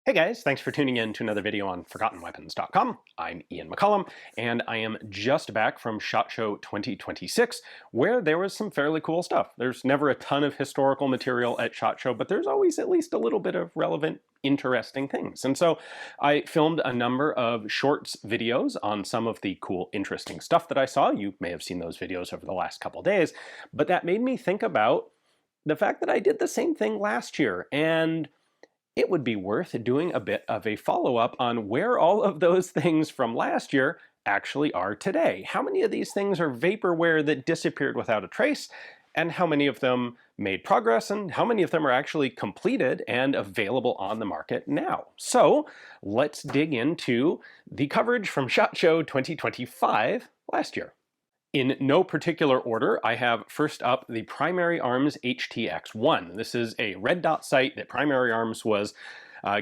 Hey guys, thanks for tuning in to another video on ForgottenWeapons.com. I'm Ian McCollum, and I am just back from SHOT Show 2026, where there was some fairly cool stuff. There's never a ton of historical material at SHOT Show, but there's always at least a little bit of relevant, interesting things. And so I filmed a number of shorts videos on some of the cool, interesting stuff that I saw. You may have seen those videos over the last couple days, but that made me think about the fact that I did the same thing last year, and it would be worth doing a bit of a follow-up on where all of those things from last year actually are today. How many of these things are vaporware that disappeared without a trace, and how many of them made progress, and how many of them are actually completed and available on the market now? So let's dig into the coverage from SHOT Show 2025 last year. In no particular order, I have first up the Primary Arms HTX1. This is a red dot sight that Primary Arms was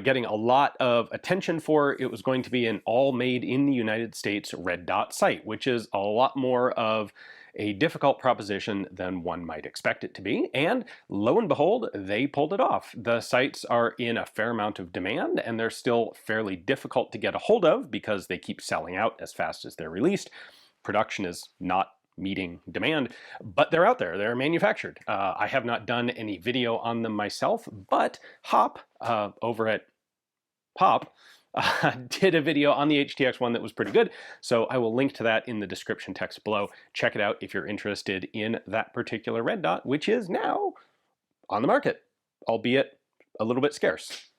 getting a lot of attention for. It was going to be an all made in the United States red dot sight, which is a lot more of a difficult proposition than one might expect it to be. And lo and behold, they pulled it off. The sights are in a fair amount of demand, and they're still fairly difficult to get a hold of because they keep selling out as fast as they're released. Production is not meeting demand, but they're out there, they're manufactured. I have not done any video on them myself, but Hop over at Pop did a video on the HTX1 that was pretty good, so I will link to that in the description text below. Check it out if you're interested in that particular red dot, which is now on the market, albeit a little bit scarce.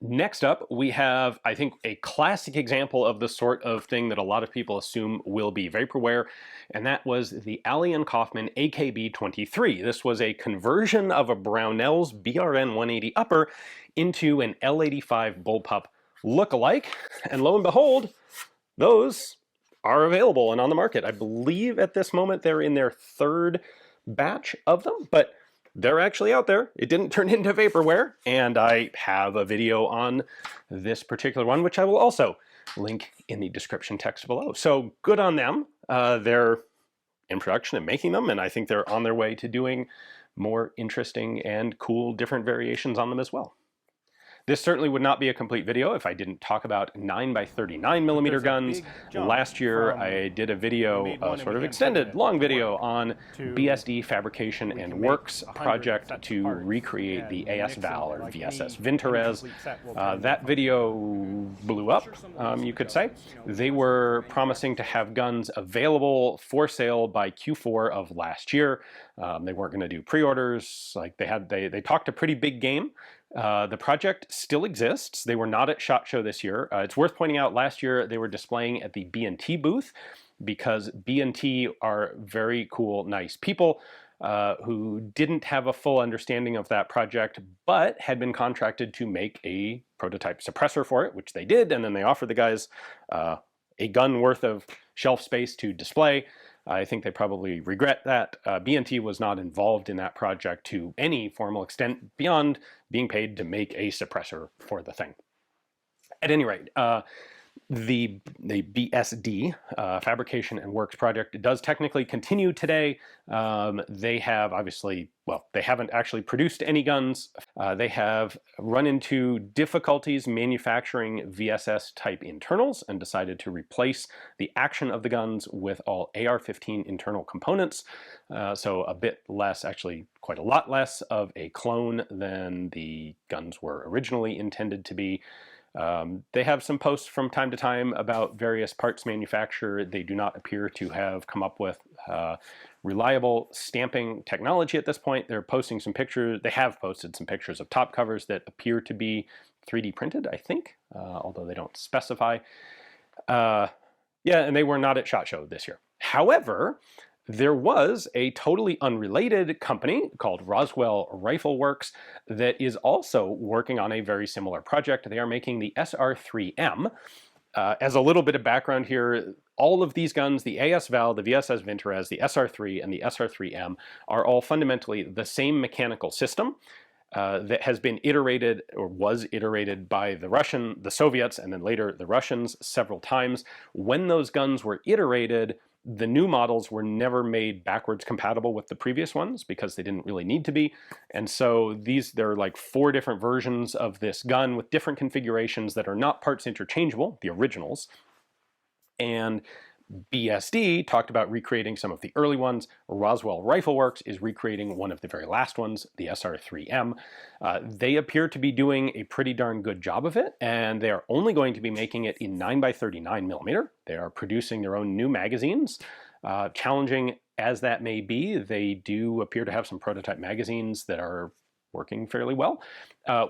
Next up, we have, I think, a classic example of the sort of thing that a lot of people assume will be vaporware, and that was the Alley & Kaufman AKB-23. This was a conversion of a Brownell's BRN 180 upper into an L85 bullpup look-alike, and lo and behold, those are available and on the market. I believe at this moment they're in their third batch of them, but they're actually out there. It didn't turn into vaporware, and I have a video on this particular one, which I will also link in the description text below. So good on them. They're in production and making them, and I think they're on their way to doing more interesting and cool different variations on them as well. This certainly would not be a complete video if I didn't talk about 9x39mm guns. Last year I did a video, a sort of extended, long video on BSD Fabrication and Works project to recreate the AS Val or VSS Vintorez. That video blew up, you could say. They were promising to have guns available for sale by Q4 of last year. They weren't going to do pre-orders. Like they talked a pretty big game. The project still exists. They were not at SHOT Show this year. It's worth pointing out last year they were displaying at the BNT booth because BNT are very cool, nice people who didn't have a full understanding of that project, but had been contracted to make a prototype suppressor for it, which they did, and then they offered the guys a gun worth of shelf space to display. I think they probably regret that. BNT was not involved in that project to any formal extent beyond being paid to make a suppressor for the thing. At any rate, the BSD, Fabrication and Works project, does technically continue today. They have obviously, well, they haven't actually produced any guns. They have run into difficulties manufacturing VSS type internals and decided to replace the action of the guns with all AR-15 internal components. So a bit less, actually quite a lot less of a clone than the guns were originally intended to be. They have some posts from time to time about various parts manufacture. They do not appear to have come up with reliable stamping technology at this point. They're posting some pictures. They have posted some pictures of top covers that appear to be 3D printed, I think, although they don't specify. Yeah, and they were not at SHOT Show this year. However, there was a totally unrelated company called Roswell Rifle Works that is also working on a very similar project. They are making the SR3M. As a little bit of background here, all of these guns, the AS Val, the VSS Vintorez, the SR3, and the SR3M, are all fundamentally the same mechanical system that has been iterated or was iterated by the Soviets, and then later the Russians several times. When those guns were iterated, the new models were never made backwards compatible with the previous ones because they didn't really need to be. And so there are like 4 different versions of this gun with different configurations that are not parts interchangeable, the originals. And BSD talked about recreating some of the early ones. Roswell Rifle Works is recreating one of the very last ones, the SR3M. They appear to be doing a pretty darn good job of it, and they are only going to be making it in 9x39mm. They are producing their own new magazines. Challenging as that may be, they do appear to have some prototype magazines that are working fairly well.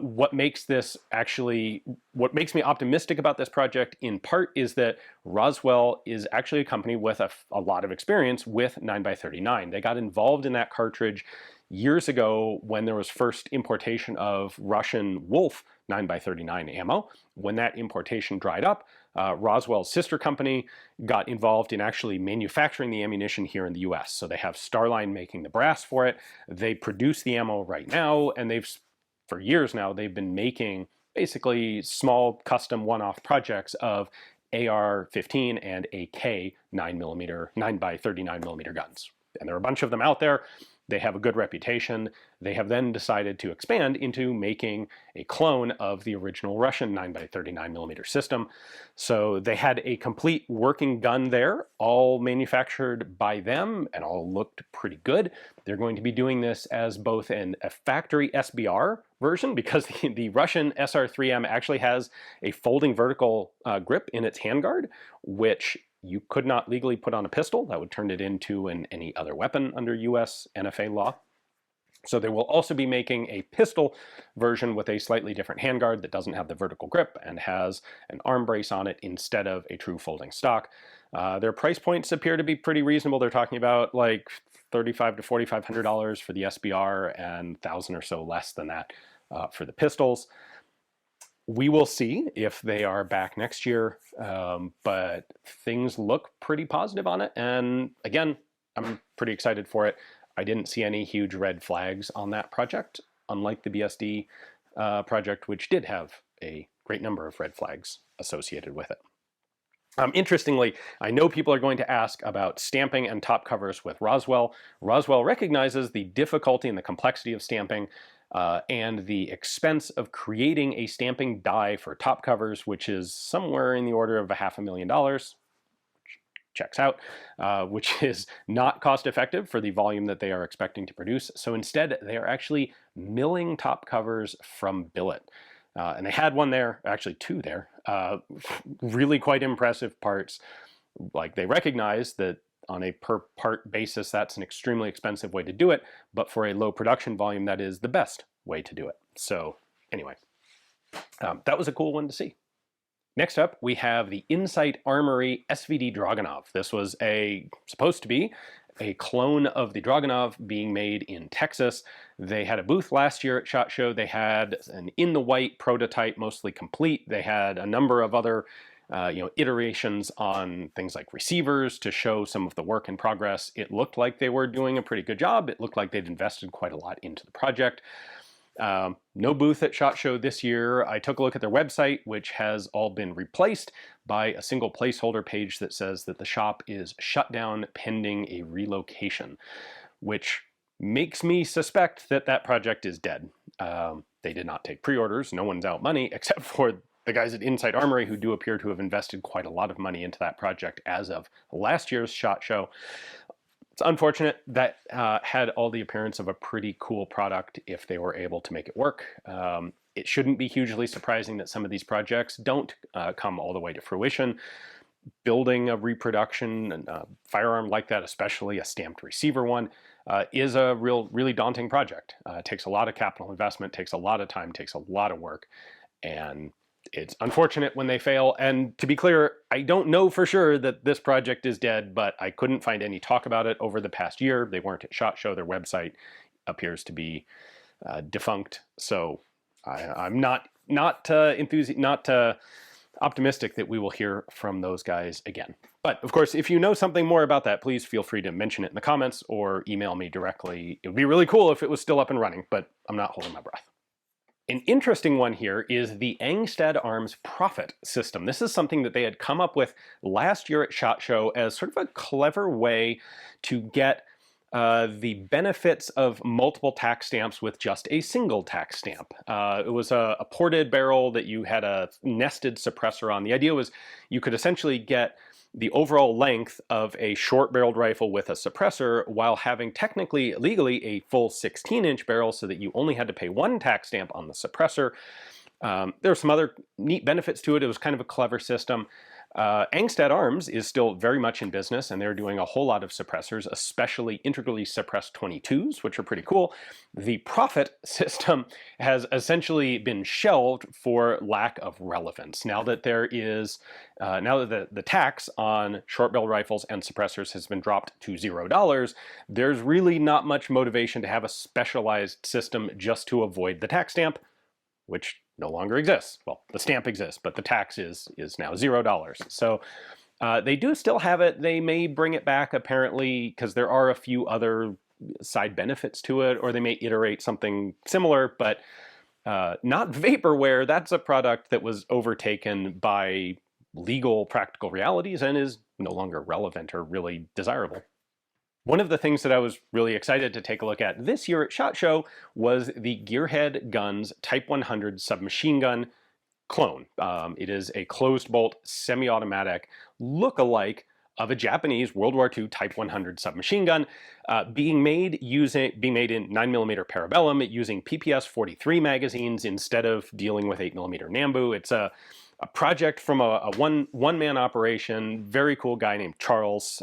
What makes me optimistic about this project in part is that Roswell is actually a company with a lot of experience with 9x39. They got involved in that cartridge years ago when there was first importation of Russian Wolf 9x39 ammo. When that importation dried up, Roswell's sister company got involved in actually manufacturing the ammunition here in the US. So they have Starline making the brass for it. They produce the ammo right now, and for years now, they've been making basically small custom one-off projects of AR-15 and AK 9x39mm guns. And there are a bunch of them out there. They have a good reputation. They have then decided to expand into making a clone of the original Russian 9x39mm system. So they had a complete working gun there, all manufactured by them and all looked pretty good. They're going to be doing this as both a factory SBR version, because the Russian SR3M actually has a folding vertical grip in its handguard, which you could not legally put on a pistol. That would turn it into any other weapon under US NFA law. So they will also be making a pistol version with a slightly different handguard that doesn't have the vertical grip and has an arm brace on it instead of a true folding stock. Their price points appear to be pretty reasonable. They're talking about like $3,500 to $4,500 for the SBR and $1,000 or so less than that for the pistols. We will see if they are back next year, but things look pretty positive on it. And again, I'm pretty excited for it. I didn't see any huge red flags on that project, unlike the BSD project, which did have a great number of red flags associated with it. Interestingly, I know people are going to ask about stamping and top covers with Roswell. Roswell recognizes the difficulty and the complexity of stamping and the expense of creating a stamping die for top covers, which is somewhere in the order of $500,000, which checks out, which is not cost effective for the volume that they are expecting to produce. So instead, they are actually milling top covers from billet. And they had one there, actually 2 there, really quite impressive parts. Like, they recognize that on a per part basis, that's an extremely expensive way to do it, but for a low production volume, that is the best way to do it. So anyway, that was a cool one to see. Next up, we have the Insite Armory SVD Dragunov. This was supposed to be a clone of the Dragunov being made in Texas. They had a booth last year at SHOT Show. They had an in the white prototype, mostly complete. They had a number of other iterations on things like receivers to show some of the work in progress. It looked like they were doing a pretty good job. It looked like they'd invested quite a lot into the project. No booth at SHOT Show this year. I took a look at their website, which has all been replaced by a single placeholder page that says that the shop is shut down pending a relocation, which makes me suspect that that project is dead. They did not take pre-orders. No one's out money except for the guys at Insite Armory, who do appear to have invested quite a lot of money into that project as of last year's SHOT Show. It's unfortunate. That had all the appearance of a pretty cool product if they were able to make it work. It shouldn't be hugely surprising that some of these projects don't come all the way to fruition. Building a reproduction firearm like that, especially a stamped receiver one, is a really daunting project. It takes a lot of capital investment, takes a lot of time, takes a lot of work, and it's unfortunate when they fail. And to be clear, I don't know for sure that this project is dead, but I couldn't find any talk about it over the past year. They weren't at SHOT Show. Their website appears to be defunct. So I'm not optimistic that we will hear from those guys again. But of course, if you know something more about that, please feel free to mention it in the comments or email me directly. It would be really cool if it was still up and running, but I'm not holding my breath. An interesting one here is the Angstadt Arms Profit system. This is something that they had come up with last year at SHOT Show as sort of a clever way to get the benefits of multiple tax stamps with just a single tax stamp. It was a ported barrel that you had a nested suppressor on. The idea was you could essentially get the overall length of a short-barreled rifle with a suppressor while having technically, legally, a full 16-inch barrel so that you only had to pay one tax stamp on the suppressor. There are some other neat benefits to it. It was kind of a clever system. Angstadt Arms is still very much in business, and they're doing a whole lot of suppressors, especially integrally suppressed 22s, which are pretty cool. The Profit system has essentially been shelved for lack of relevance. Now that there is, now that the tax on short-barreled rifles and suppressors has been dropped to $0, there's really not much motivation to have a specialized system just to avoid the tax stamp, which no longer exists. Well, the stamp exists, but the tax is now $0. So they do still have it. They may bring it back apparently because there are a few other side benefits to it, or they may iterate something similar, but not Vaporware. That's a product that was overtaken by legal practical realities and is no longer relevant or really desirable. One of the things that I was really excited to take a look at this year at SHOT Show was the Gearhead Guns Type 100 submachine gun clone. It is a closed bolt semi-automatic look-alike of a Japanese World War II Type 100 submachine gun, being made in 9mm parabellum using PPS 43 magazines instead of dealing with 8mm Nambu. It's a project from a one-man operation, very cool guy named Charles.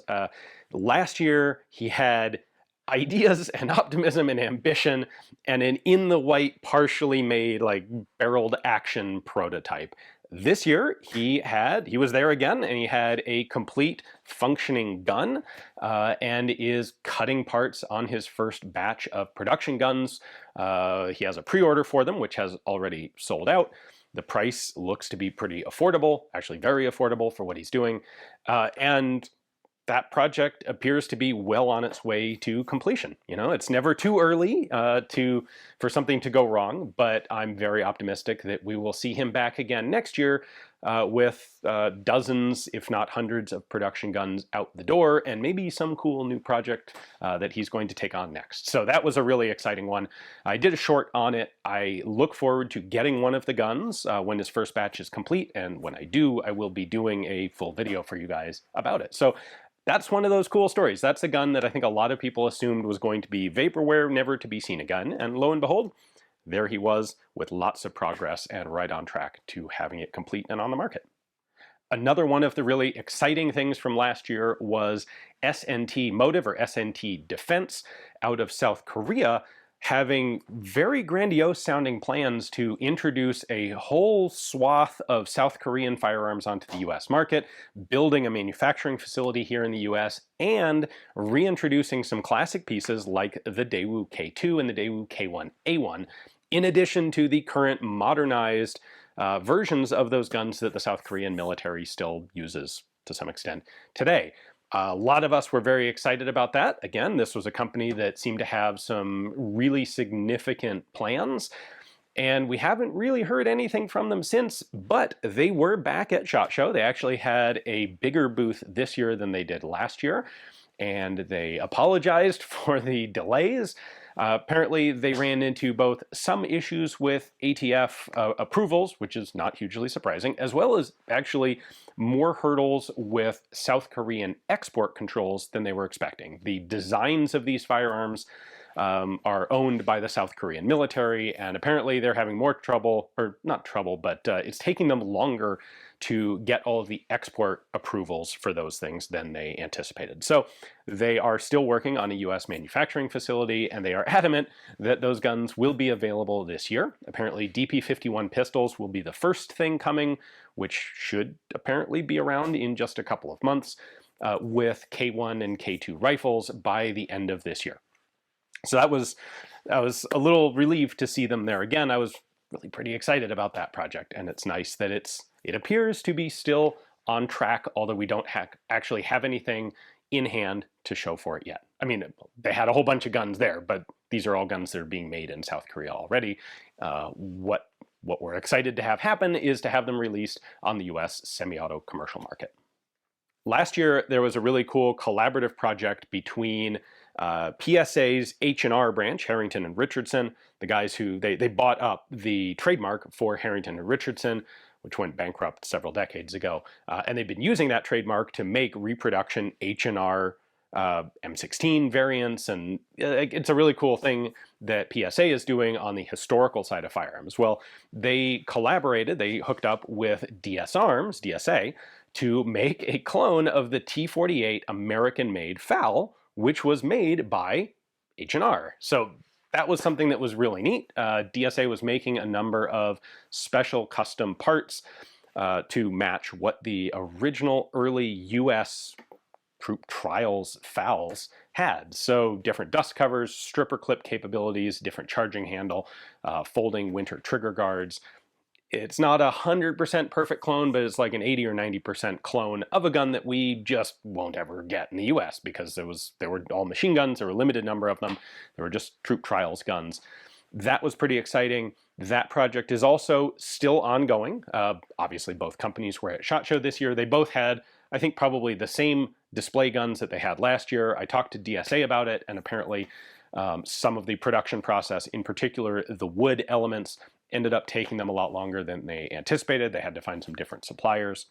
Last year, he had ideas and optimism and ambition and an in-the-white, partially made, like, barreled action prototype. This year, he was there again, and he had a complete functioning gun and is cutting parts on his first batch of production guns. He has a pre-order for them, which has already sold out. The price looks to be pretty affordable, actually very affordable for what he's doing. And that project appears to be well on its way to completion. You know, it's never too early for something to go wrong, but I'm very optimistic that we will see him back again next year with dozens, if not hundreds, of production guns out the door, and maybe some cool new project that he's going to take on next. So that was a really exciting one. I did a short on it. I look forward to getting one of the guns when his first batch is complete, and when I do, I will be doing a full video for you guys about it. So that's one of those cool stories. That's a gun that I think a lot of people assumed was going to be Vaporware, never to be seen again. And lo and behold, there he was with lots of progress and right on track to having it complete and on the market. Another one of the really exciting things from last year was SNT Motiv, or SNT Defense, out of South Korea, having very grandiose sounding plans to introduce a whole swath of South Korean firearms onto the US market, building a manufacturing facility here in the US, and reintroducing some classic pieces like the Daewoo K2 and the Daewoo K1A1, in addition to the current modernized versions of those guns that the South Korean military still uses to some extent today. A lot of us were very excited about that. Again, this was a company that seemed to have some really significant plans, and we haven't really heard anything from them since, but they were back at SHOT Show. They actually had a bigger booth this year than they did last year, and they apologized for the delays. Apparently, they ran into both some issues with ATF approvals, which is not hugely surprising, as well as actually more hurdles with South Korean export controls than they were expecting. The designs of these firearms are owned by the South Korean military, and apparently they're having more trouble, or not trouble, but it's taking them longer to get all of the export approvals for those things than they anticipated. So they are still working on a US manufacturing facility, and they are adamant that those guns will be available this year. Apparently DP51 pistols will be the first thing coming, which should apparently be around in just a couple of months, with K1 and K2 rifles by the end of this year. So I was a little relieved to see them there again. I was really pretty excited about that project, and it's nice that it appears to be still on track, although we don't actually have anything in hand to show for it yet. I mean, they had a whole bunch of guns there, but these are all guns that are being made in South Korea already. What we're excited to have happen is to have them released on the US semi-auto commercial market. Last year, there was a really cool collaborative project between PSA's H&R branch, Harrington and Richardson, the guys who, they bought up the trademark for Harrington and Richardson, which went bankrupt several decades ago. And they've been using that trademark to make reproduction H&R M16 variants, and it's a really cool thing that PSA is doing on the historical side of firearms. Well, they collaborated, they hooked up with DS Arms, DSA, to make a clone of the T-48 American-made FAL, which was made by H&R. So that was something that was really neat. DSA was making a number of special custom parts to match what the original early US troop trials FALs had. So different dust covers, stripper clip capabilities, different charging handle, folding winter trigger guards. It's not 100% perfect clone, but it's like an 80 or 90% clone of a gun that we just won't ever get in the US because they were all machine guns, there were a limited number of them, they were just troop trials guns. That was pretty exciting. That project is also still ongoing. Obviously both companies were at SHOT Show this year. They both had, I think, probably the same display guns that they had last year. I talked to DSA about it, and apparently some of the production process, in particular the wood elements, ended up taking them a lot longer than they anticipated. They had to find some different suppliers.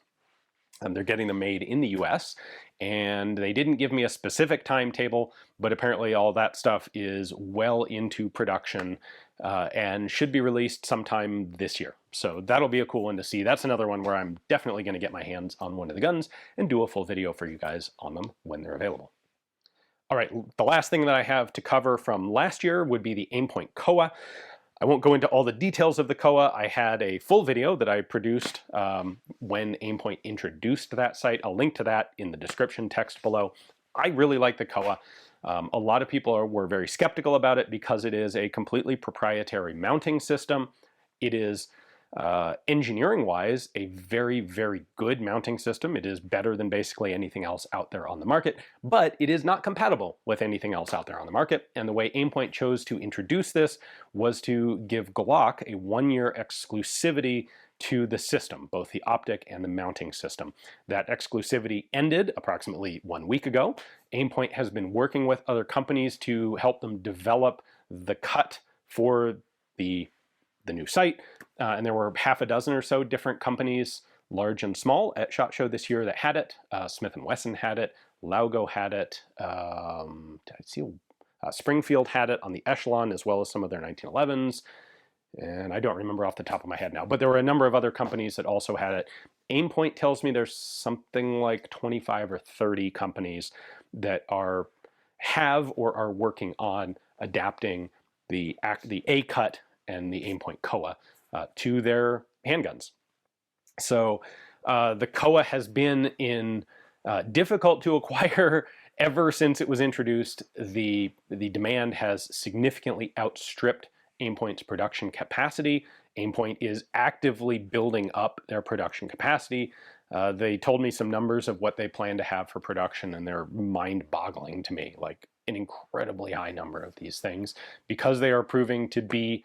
They're getting them made in the US, and they didn't give me a specific timetable, but apparently all that stuff is well into production and should be released sometime this year. So that'll be a cool one to see. That's another one where I'm definitely going to get my hands on one of the guns and do a full video for you guys on them when they're available. All right, the last thing that I have to cover from last year would be the Aimpoint COA. I won't go into all the details of the COA. I had a full video that I produced when Aimpoint introduced that site. I'll link to that in the description text below. I really like the COA. A lot of people were very skeptical about it because it is a completely proprietary mounting system. It is engineering-wise a very, very good mounting system. It is better than basically anything else out there on the market, but it is not compatible with anything else out there on the market. And the way Aimpoint chose to introduce this was to give Glock a 1-year exclusivity to the system, both the optic and the mounting system. That exclusivity ended approximately 1 week ago. Aimpoint has been working with other companies to help them develop the cut for the new site. And there were half a dozen or so different companies, large and small, at SHOT Show this year that had it. Smith & Wesson had it, Laugo had it, Springfield had it on the Echelon, as well as some of their 1911s. And I don't remember off the top of my head now, but there were a number of other companies that also had it. Aimpoint tells me there's something like 25 or 30 companies that have or are working on adapting the A-cut and the Aimpoint COA to their handguns. So the COA has been difficult to acquire ever since it was introduced. The demand has significantly outstripped Aimpoint's production capacity. Aimpoint is actively building up their production capacity. They told me some numbers of what they plan to have for production, and they're mind-boggling to me, like an incredibly high number of these things, because they are proving to be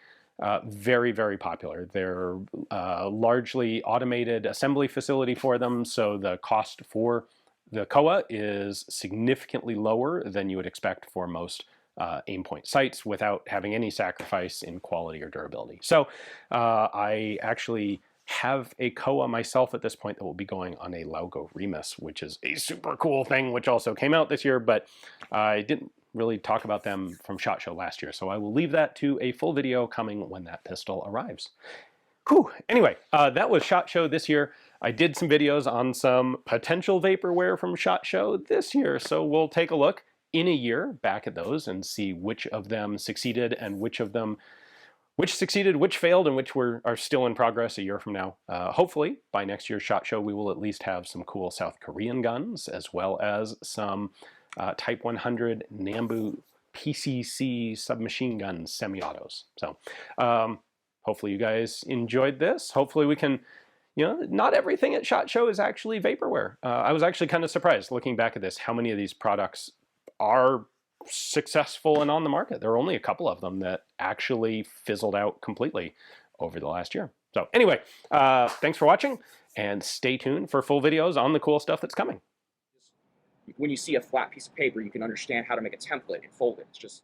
very, very popular. They're largely automated assembly facility for them, so the cost for the COA is significantly lower than you would expect for most Aimpoint sites without having any sacrifice in quality or durability. So I actually have a COA myself at this point that will be going on a Laugo Remus, which is a super cool thing, which also came out this year, but I didn't really talk about them from SHOT Show last year, so I will leave that to a full video coming when that pistol arrives. Whew. Anyway, that was SHOT Show this year. I did some videos on some potential vaporware from SHOT Show this year, so we'll take a look in a year back at those and see which of them succeeded and which succeeded, which failed, and which are still in progress a year from now. Hopefully, by next year's SHOT Show, we will at least have some cool South Korean guns, as well as some Type 100 Nambu PCC submachine guns, semi-autos. So hopefully you guys enjoyed this. Hopefully we can, not everything at SHOT Show is actually vaporware. I was actually kind of surprised looking back at this, how many of these products are successful and on the market. There are only a couple of them that actually fizzled out completely over the last year. So anyway, thanks for watching, and stay tuned for full videos on the cool stuff that's coming. When you see a flat piece of paper, you can understand how to make a template and fold it. It's just